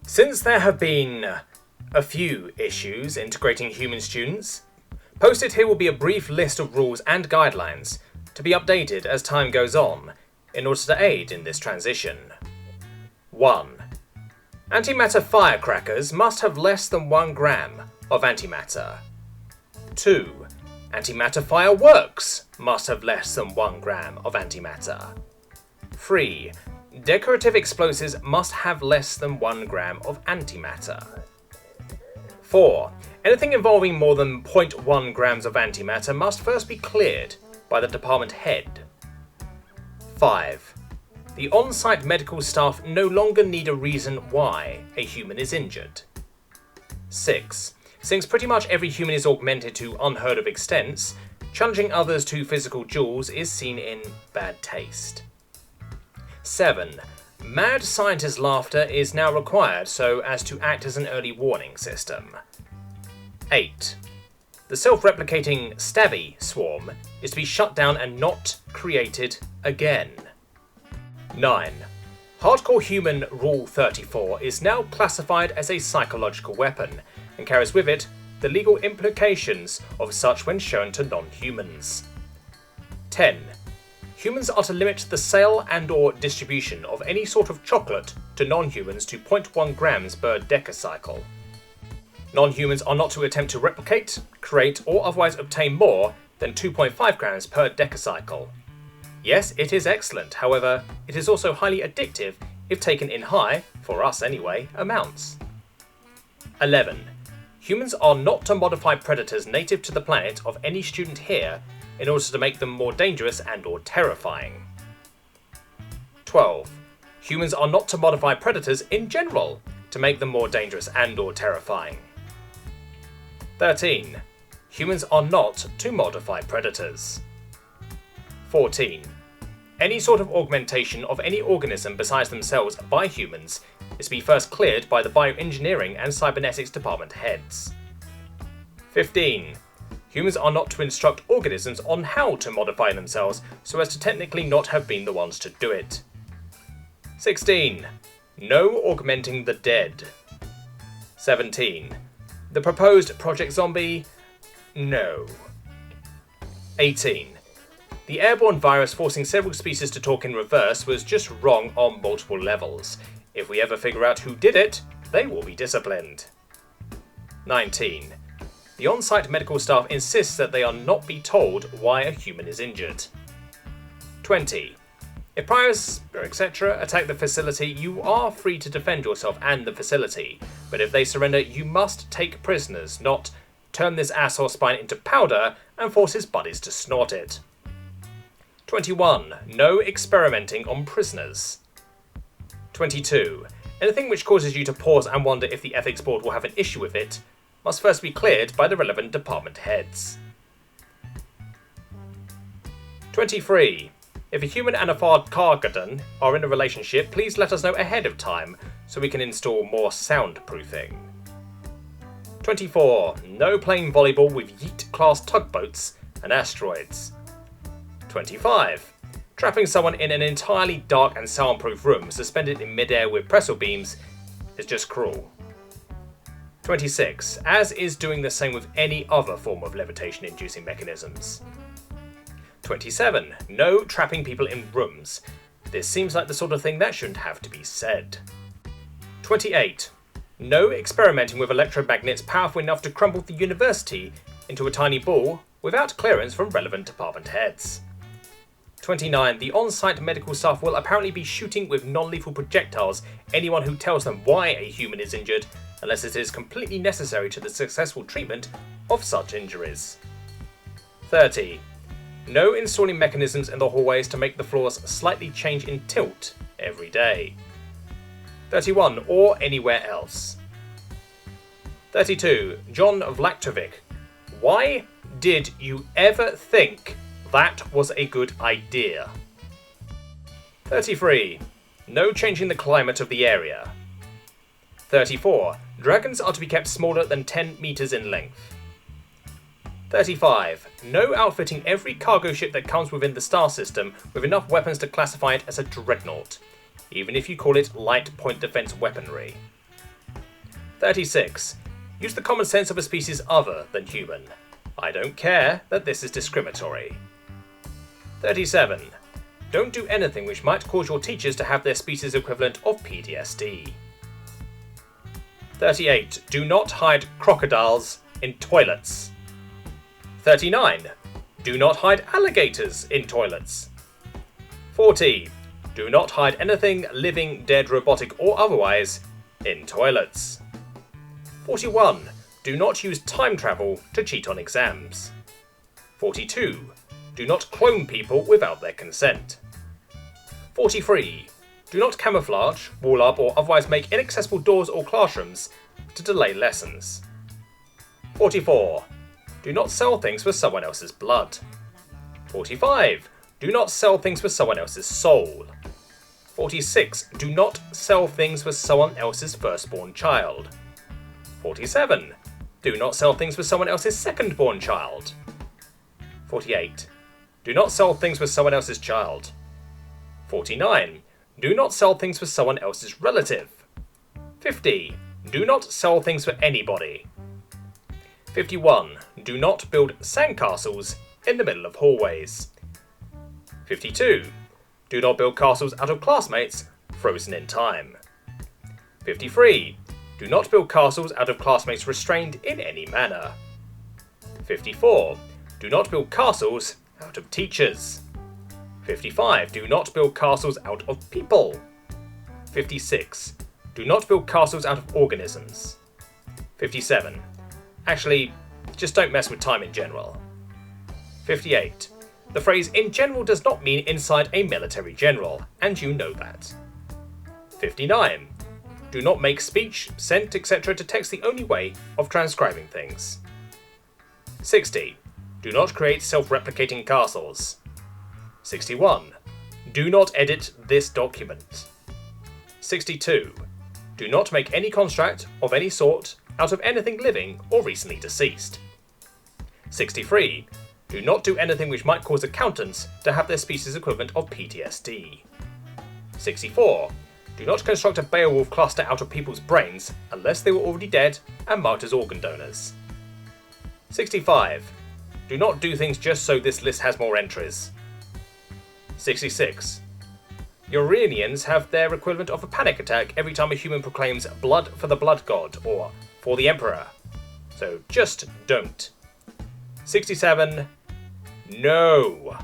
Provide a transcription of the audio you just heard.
Since there have been a few issues integrating human students, posted here will be a brief list of rules and guidelines to be updated as time goes on in order to aid in this transition. 1. Antimatter firecrackers must have less than 1 gram of antimatter. 2. Antimatter fireworks must have less than 1 gram of antimatter. 3. Decorative explosives must have less than 1 gram of antimatter. 4. Anything involving more than 0.1 grams of antimatter must first be cleared by the department head. 5. The on-site medical staff no longer need a reason why a human is injured. 6. Since pretty much every human is augmented to unheard of extents, challenging others to physical duels is seen in bad taste. 7. Mad scientist laughter is now required so as to act as an early warning system. 8. The self-replicating stabby swarm is to be shut down and not created again. 9. Hardcore Human Rule 34 is now classified as a psychological weapon and carries with it the legal implications of such when shown to non-humans. 10. Humans are to limit the sale and/or distribution of any sort of chocolate to non-humans to 0.1 grams per decacycle. Non-humans are not to attempt to replicate, create, or otherwise obtain more than 2.5 grams per decacycle. Yes, it is excellent, however, it is also highly addictive if taken in high, for us anyway, amounts. 11. Humans are not to modify predators native to the planet of any student here in order to make them more dangerous and/or terrifying. 12. Humans are not to modify predators in general to make them more dangerous and/or terrifying. 13. Humans are not to modify predators. 14. Any sort of augmentation of any organism besides themselves by humans is to be first cleared by the bioengineering and cybernetics department heads. 15. Humans are not to instruct organisms on how to modify themselves so as to technically not have been the ones to do it. 16. No augmenting the dead. 17. The proposed Project Zombie? No. 18. The airborne virus forcing several species to talk in reverse was just wrong on multiple levels. If we ever figure out who did it, they will be disciplined. 19. The on-site medical staff insists that they are not be told why a human is injured. 20. If pirates, etc. attack the facility, you are free to defend yourself and the facility, but if they surrender, you must take prisoners, not turn this asshole spine into powder and force his buddies to snort it. 21. No experimenting on prisoners. 22. Anything which causes you to pause and wonder if the ethics board will have an issue with it must first be cleared by the relevant department heads. 23. If a human and a Farkargadon are in a relationship, please let us know ahead of time so we can install more soundproofing. 24. No playing volleyball with Yeet-class tugboats and asteroids. 25. Trapping someone in an entirely dark and soundproof room suspended in midair with pressure beams is just cruel. 26. As is doing the same with any other form of levitation-inducing mechanisms. 27. No trapping people in rooms. This seems like the sort of thing that shouldn't have to be said. 28. No experimenting with electromagnets powerful enough to crumble the university into a tiny ball without clearance from relevant department heads. 29. The on-site medical staff will apparently be shooting with non-lethal projectiles anyone who tells them why a human is injured, unless it is completely necessary to the successful treatment of such injuries. 30. No installing mechanisms in the hallways to make the floors slightly change in tilt every day. 31. Or anywhere else. 32. John Vlachtovic. Why did you ever think that was a good idea? 33. No changing the climate of the area. 34. Dragons are to be kept smaller than 10 meters in length. 35. No outfitting every cargo ship that comes within the star system with enough weapons to classify it as a dreadnought, even if you call it light point defense weaponry. 36. Use the common sense of a species other than human. I don't care that this is discriminatory. 37. Don't do anything which might cause your teachers to have their species equivalent of PTSD. 38. Do not hide crocodiles in toilets. 39. Do not hide alligators in toilets. 40. Do not hide anything living, dead, robotic or otherwise in toilets. 41. Do not use time travel to cheat on exams. 42. Do not clone people without their consent. 43. Do not camouflage, wall up or otherwise make inaccessible doors or classrooms to delay lessons. 44. Do not sell things for someone else's blood. 45. Do not sell things for someone else's soul. 46. Do not sell things for someone else's firstborn child. 47. Do not sell things for someone else's second-born child. 48. Do not sell things for someone else's child. 49. Do not sell things for someone else's relative. 50. Do not sell things for anybody. 51. Do not build sandcastles in the middle of hallways. 52. Do not build castles out of classmates frozen in time. 53. Do not build castles out of classmates restrained in any manner. 54. Do not build castles out of teachers. 55. Do not build castles out of people. 56. Do not build castles out of organisms. 57. Actually, just don't mess with time in general. 58. The phrase in general does not mean inside a military general, and you know that. 59. Do not make speech, scent, etc. to text the only way of transcribing things. 60. Do not create self-replicating castles. 61. Do not edit this document. 62. Do not make any construct of any sort out of anything living or recently deceased. 63. Do not do anything which might cause accountants to have their species equivalent of PTSD. 64. Do not construct a Beowulf cluster out of people's brains unless they were already dead and marked as organ donors. 65. Do not do things just so this list has more entries. 66. Uranians have their equivalent of a panic attack every time a human proclaims blood for the blood god or for the emperor. So just don't. 67. No.